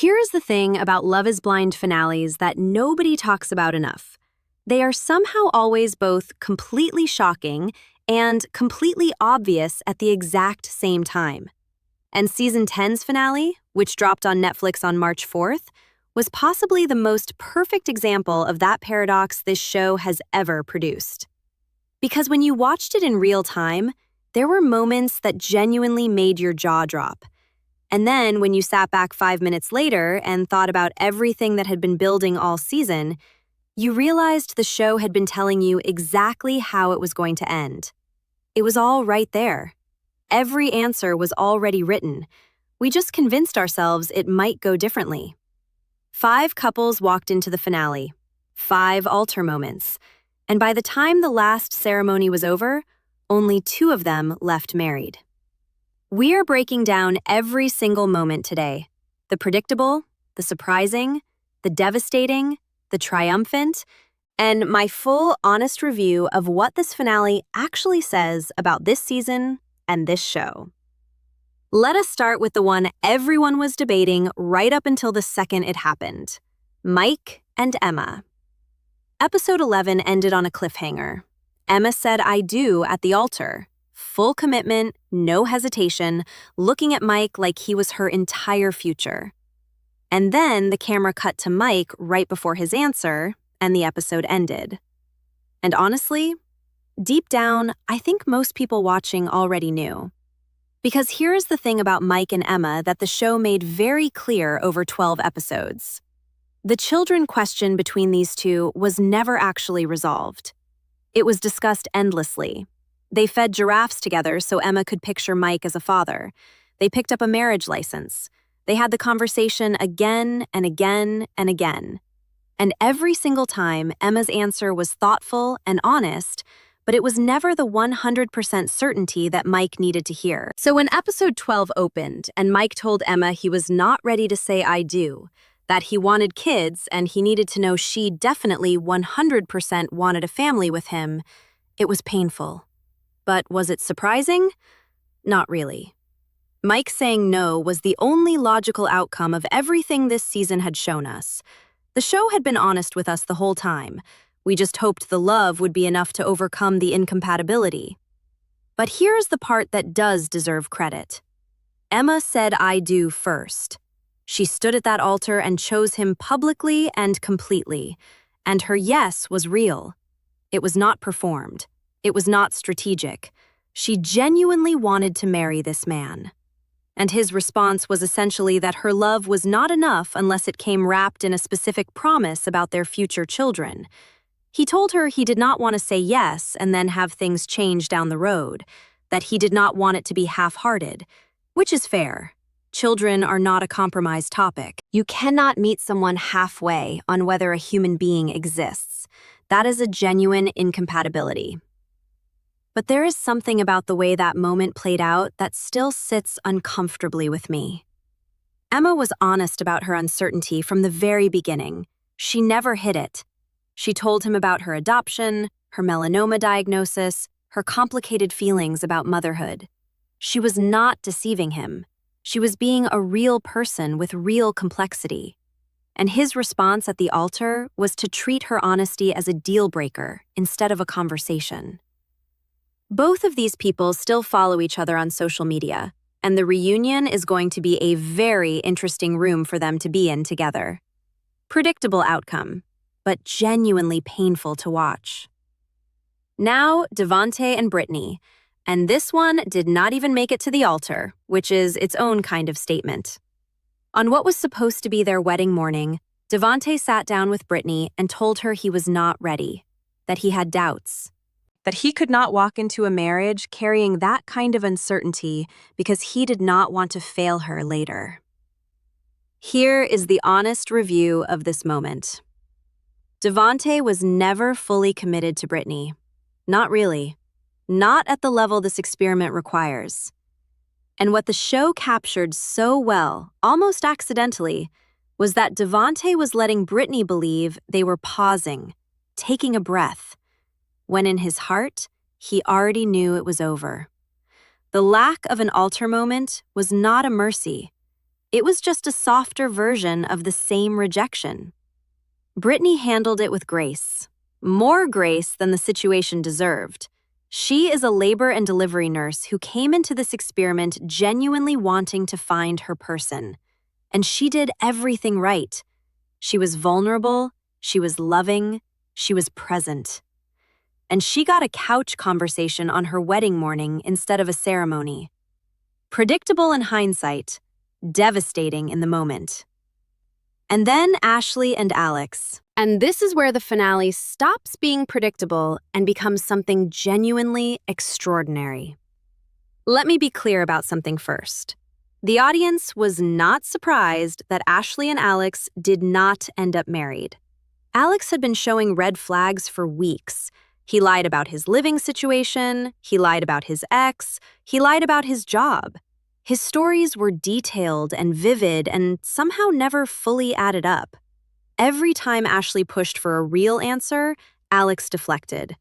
Here's the thing about Love is Blind finales that nobody talks about enough. They are somehow always both completely shocking and completely obvious at the exact same time. And Season 10's finale, which dropped on Netflix on March 4th, was possibly the most perfect example of that paradox this show has ever produced. Because when you watched it in real time, there were moments that genuinely made your jaw drop. And then when you sat back 5 minutes later and thought about everything that had been building all season, you realized the show had been telling you exactly how it was going to end. It was all right there. Every answer was already written. We just convinced ourselves it might go differently. 5 couples walked into the finale, 5 altar moments, and by the time the last ceremony was over, only 2 of them left married. We are breaking down every single moment today. The predictable, the surprising, the devastating, the triumphant, and my full, honest review of what this finale actually says about this season and this show. Let us start with the one everyone was debating right up until the second it happened: Mike and Emma. Episode 11 ended on a cliffhanger. Emma said "I do" at the altar. Full commitment, no hesitation, looking at Mike like he was her entire future. And then the camera cut to Mike right before his answer, and the episode ended. And honestly, deep down, I think most people watching already knew. Because here is the thing about Mike and Emma that the show made very clear over 12 episodes. The children question between these two was never actually resolved. It was discussed endlessly. They fed giraffes together so Emma could picture Mike as a father. They picked up a marriage license. They had the conversation again and again and again. And every single time, Emma's answer was thoughtful and honest, but it was never the 100% certainty that Mike needed to hear. So when episode 12 opened and Mike told Emma he was not ready to say "I do," that he wanted kids and he needed to know she definitely 100% wanted a family with him, it was painful. But was it surprising? Not really. Mike saying no was the only logical outcome of everything this season had shown us. The show had been honest with us the whole time. We just hoped the love would be enough to overcome the incompatibility. But here's the part that does deserve credit. Emma said "I do" first. She stood at that altar and chose him publicly and completely. And her yes was real. It was not performed. It was not strategic. She genuinely wanted to marry this man. And his response was essentially that her love was not enough unless it came wrapped in a specific promise about their future children. He told her he did not want to say yes and then have things change down the road, that he did not want it to be half-hearted, which is fair. Children are not a compromise topic. You cannot meet someone halfway on whether a human being exists. That is a genuine incompatibility. But there is something about the way that moment played out that still sits uncomfortably with me. Emma was honest about her uncertainty from the very beginning. She never hid it. She told him about her adoption, her melanoma diagnosis, her complicated feelings about motherhood. She was not deceiving him. She was being a real person with real complexity. And his response at the altar was to treat her honesty as a deal breaker instead of a conversation. Both of these people still follow each other on social media, and the reunion is going to be a very interesting room for them to be in together. Predictable outcome, but genuinely painful to watch. Now, Devontae and Brittany, and this one did not even make it to the altar, which is its own kind of statement. On what was supposed to be their wedding morning, Devontae sat down with Brittany and told her he was not ready, that he had doubts, that he could not walk into a marriage carrying that kind of uncertainty because he did not want to fail her later. Here is the honest review of this moment. Devontae was never fully committed to Brittany. Not really. Not at the level this experiment requires. And what the show captured so well, almost accidentally, was that Devontae was letting Brittany believe they were pausing, taking a breath, when in his heart, he already knew it was over. The lack of an altar moment was not a mercy. It was just a softer version of the same rejection. Brittany handled it with grace. More grace than the situation deserved. She is a labor and delivery nurse who came into this experiment genuinely wanting to find her person. And she did everything right. She was vulnerable, she was loving, she was present. And she got a couch conversation on her wedding morning instead of a ceremony. Predictable in hindsight, devastating in the moment. And then Ashley and Alex. And this is where the finale stops being predictable and becomes something genuinely extraordinary. Let me be clear about something first. The audience was not surprised that Ashley and Alex did not end up married. Alex had been showing red flags for weeks. He lied about his living situation, he lied about his ex, he lied about his job. His stories were detailed and vivid and somehow never fully added up. Every time Ashley pushed for a real answer, Alex deflected.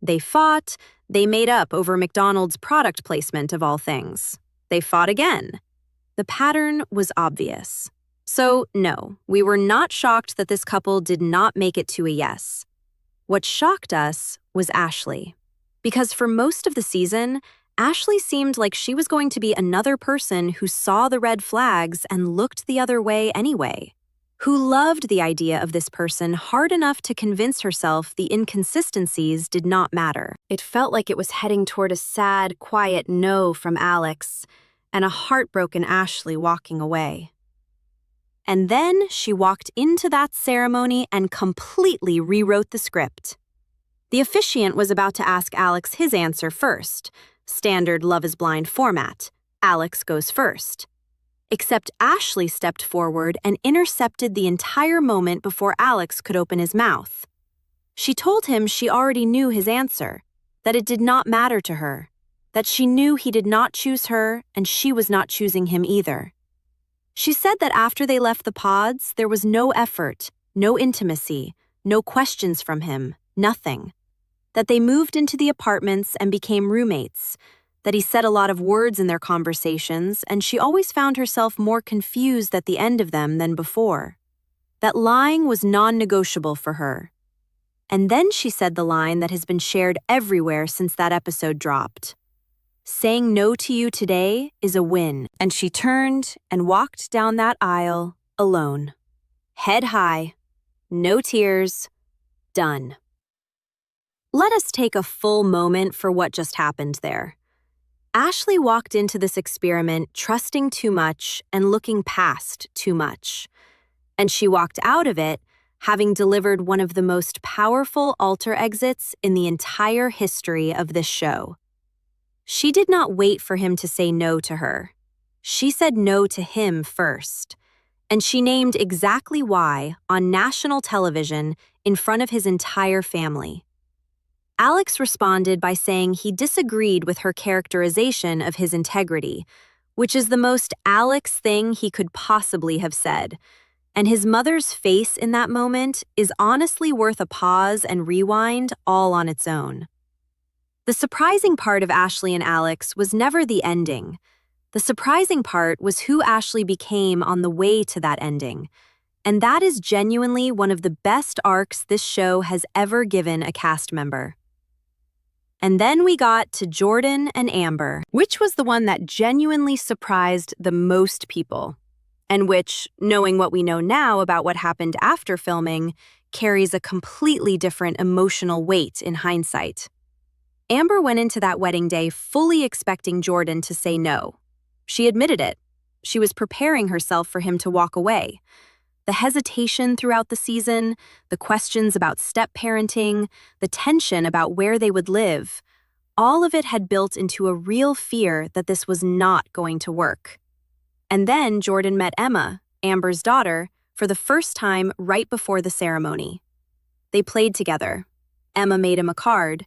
They fought, they made up over McDonald's product placement of all things. They fought again. The pattern was obvious. So, no, we were not shocked that this couple did not make it to a yes. What shocked us was Ashley. Because for most of the season, Ashley seemed like she was going to be another person who saw the red flags and looked the other way anyway, who loved the idea of this person hard enough to convince herself the inconsistencies did not matter. It felt like it was heading toward a sad, quiet no from Alex and a heartbroken Ashley walking away. And then she walked into that ceremony and completely rewrote the script. The officiant was about to ask Alex his answer first. Standard Love is Blind format. Alex goes first. Except Ashley stepped forward and intercepted the entire moment before Alex could open his mouth. She told him she already knew his answer, that it did not matter to her, that she knew he did not choose her and she was not choosing him either. She said that after they left the pods, there was no effort, no intimacy, no questions from him, nothing. That they moved into the apartments and became roommates, that he said a lot of words in their conversations, and she always found herself more confused at the end of them than before. That lying was non-negotiable for her. And then she said the line that has been shared everywhere since that episode dropped. Saying no to you today is a win, and she turned and walked down that aisle alone. Head high, no tears, done. Let us take a full moment for what just happened there. Ashley walked into this experiment trusting too much and looking past too much. And she walked out of it having delivered one of the most powerful altar exits in the entire history of this show. She did not wait for him to say no to her. She said no to him first. And she named exactly why on national television in front of his entire family. Alex responded by saying he disagreed with her characterization of his integrity, which is the most Alex thing he could possibly have said. And his mother's face in that moment is honestly worth a pause and rewind all on its own. The surprising part of Ashley and Alex was never the ending. The surprising part was who Ashley became on the way to that ending. And that is genuinely one of the best arcs this show has ever given a cast member. And then we got to Jordan and Amber, which was the one that genuinely surprised the most people, and which, knowing what we know now about what happened after filming, carries a completely different emotional weight in hindsight. Amber went into that wedding day fully expecting Jordan to say no. She admitted it. She was preparing herself for him to walk away. The hesitation throughout the season, the questions about step-parenting, the tension about where they would live, all of it had built into a real fear that this was not going to work. And then Jordan met Emma, Amber's daughter, for the first time right before the ceremony. They played together. Emma made him a card,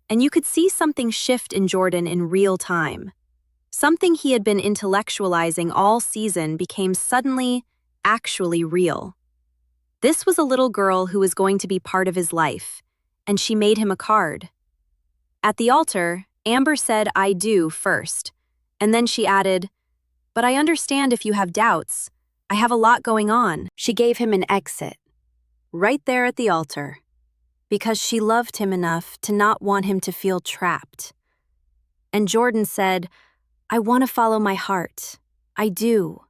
and you could see something shift in Jordan in real time. Something he had been intellectualizing all season became suddenly actually real. This was a little girl who was going to be part of his life, and she made him a card. At the altar, Amber said, "I do," first, and then she added, But I understand if you have doubts. I have a lot going on. She gave him an exit, right there at the altar, because she loved him enough to not want him to feel trapped. And Jordan said, I want to follow my heart. I do.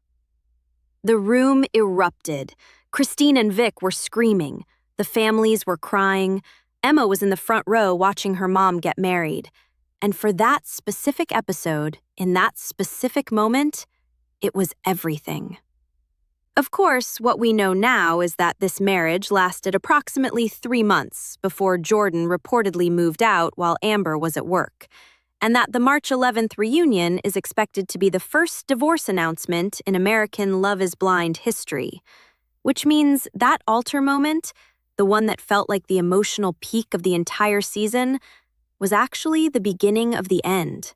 The room erupted. Christine and Vic were screaming. The families were crying. Emma was in the front row watching her mom get married. And for that specific episode, in that specific moment, it was everything. Of course, what we know now is that this marriage lasted approximately 3 months before Jordan reportedly moved out while Amber was at work, and that the March 11th reunion is expected to be the first divorce announcement in American Love is Blind history, which means that altar moment, the one that felt like the emotional peak of the entire season, was actually the beginning of the end.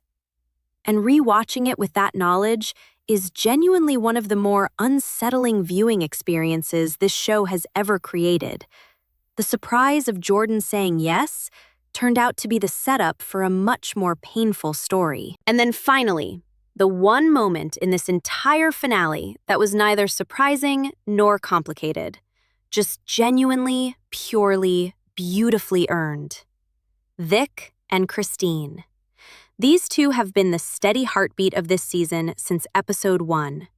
And rewatching it with that knowledge is genuinely one of the more unsettling viewing experiences this show has ever created. The surprise of Jordan saying yes turned out to be the setup for a much more painful story. And then finally, the one moment in this entire finale that was neither surprising nor complicated, just genuinely, purely, beautifully earned. Vic and Christine. These two have been the steady heartbeat of this season since episode 1.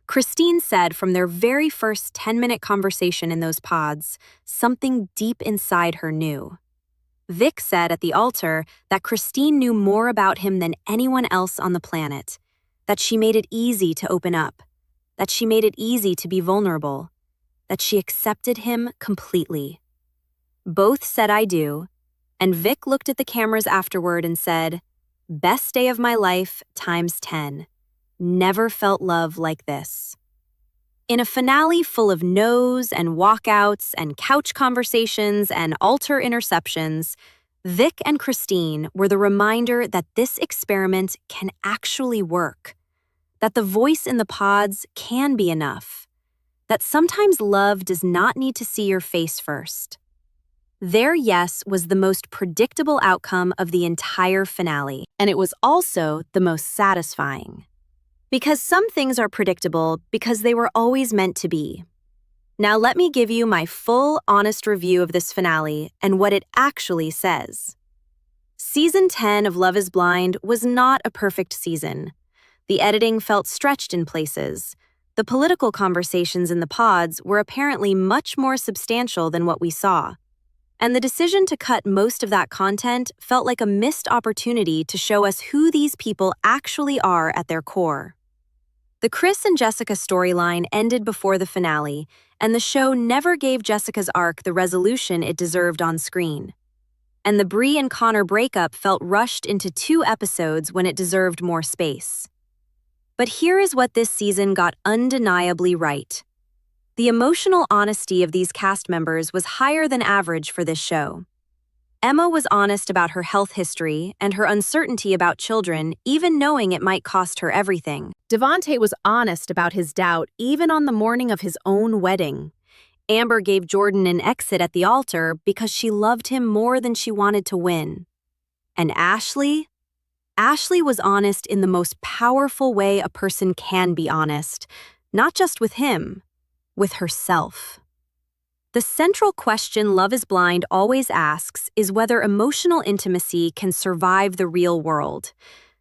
Christine said from their very first 10-minute conversation in those pods, something deep inside her knew. Vic said at the altar that Christine knew more about him than anyone else on the planet, that she made it easy to open up, that she made it easy to be vulnerable, that she accepted him completely. Both said I do, and Vic looked at the cameras afterward and said, best day of my life times 10. Never felt love like this. In a finale full of no's and walkouts and couch conversations and altar interceptions, Vic and Christine were the reminder that this experiment can actually work, that the voice in the pods can be enough, that sometimes love does not need to see your face first. Their yes was the most predictable outcome of the entire finale, and it was also the most satisfying. Because some things are predictable because they were always meant to be. Now let me give you my full, honest review of this finale and what it actually says. Season 10 of Love is Blind was not a perfect season. The editing felt stretched in places. The political conversations in the pods were apparently much more substantial than what we saw. And the decision to cut most of that content felt like a missed opportunity to show us who these people actually are at their core. The Chris and Jessica storyline ended before the finale, and the show never gave Jessica's arc the resolution it deserved on screen. And the Bree and Connor breakup felt rushed into 2 episodes when it deserved more space. But here is what this season got undeniably right. The emotional honesty of these cast members was higher than average for this show. Emma was honest about her health history and her uncertainty about children, even knowing it might cost her everything. Devontae was honest about his doubt even on the morning of his own wedding. Amber gave Jordan an exit at the altar because she loved him more than she wanted to win. And Ashley? Ashley was honest in the most powerful way a person can be honest, not just with him, with herself. The central question Love is Blind always asks is whether emotional intimacy can survive the real world.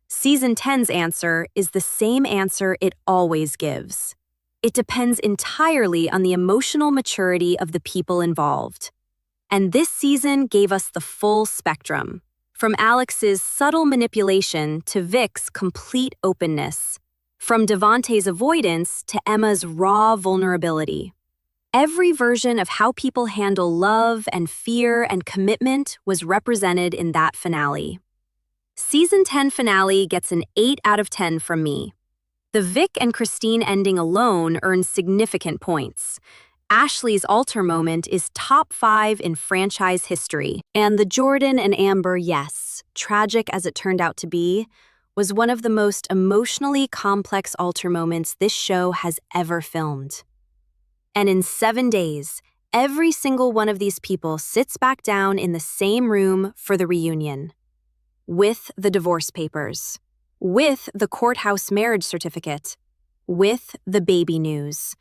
Season 10's answer is the same answer it always gives. It depends entirely on the emotional maturity of the people involved. And this season gave us the full spectrum, from Alex's subtle manipulation to Vic's complete openness, from Devontae's avoidance to Emma's raw vulnerability. Every version of how people handle love and fear and commitment was represented in that finale. Season 10 finale gets an 8 out of 10 from me. The Vic and Christine ending alone earns significant points. Ashley's altar moment is top 5 in franchise history, and the Jordan and Amber yes, tragic as it turned out to be, was one of the most emotionally complex altar moments this show has ever filmed. And in 7 days, every single one of these people sits back down in the same room for the reunion. With the divorce papers. With the courthouse marriage certificate. with the baby news,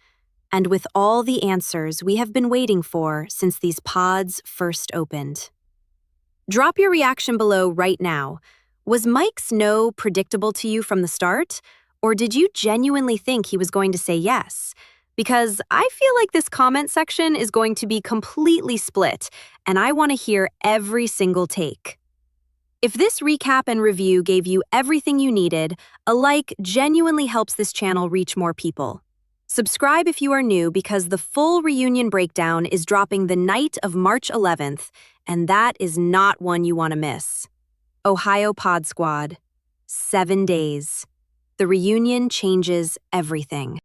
and with all the answers we have been waiting for since these pods first opened. Drop your reaction below right now. Was Mike's no predictable to you from the start? Or did you genuinely think he was going to say yes? Because I feel like this comment section is going to be completely split, and I want to hear every single take. If this recap and review gave you everything you needed, a like genuinely helps this channel reach more people. Subscribe if you are new because the full reunion breakdown is dropping the night of March 11th, and that is not one you want to miss. Ohio Pod Squad. 7 days. The reunion changes everything.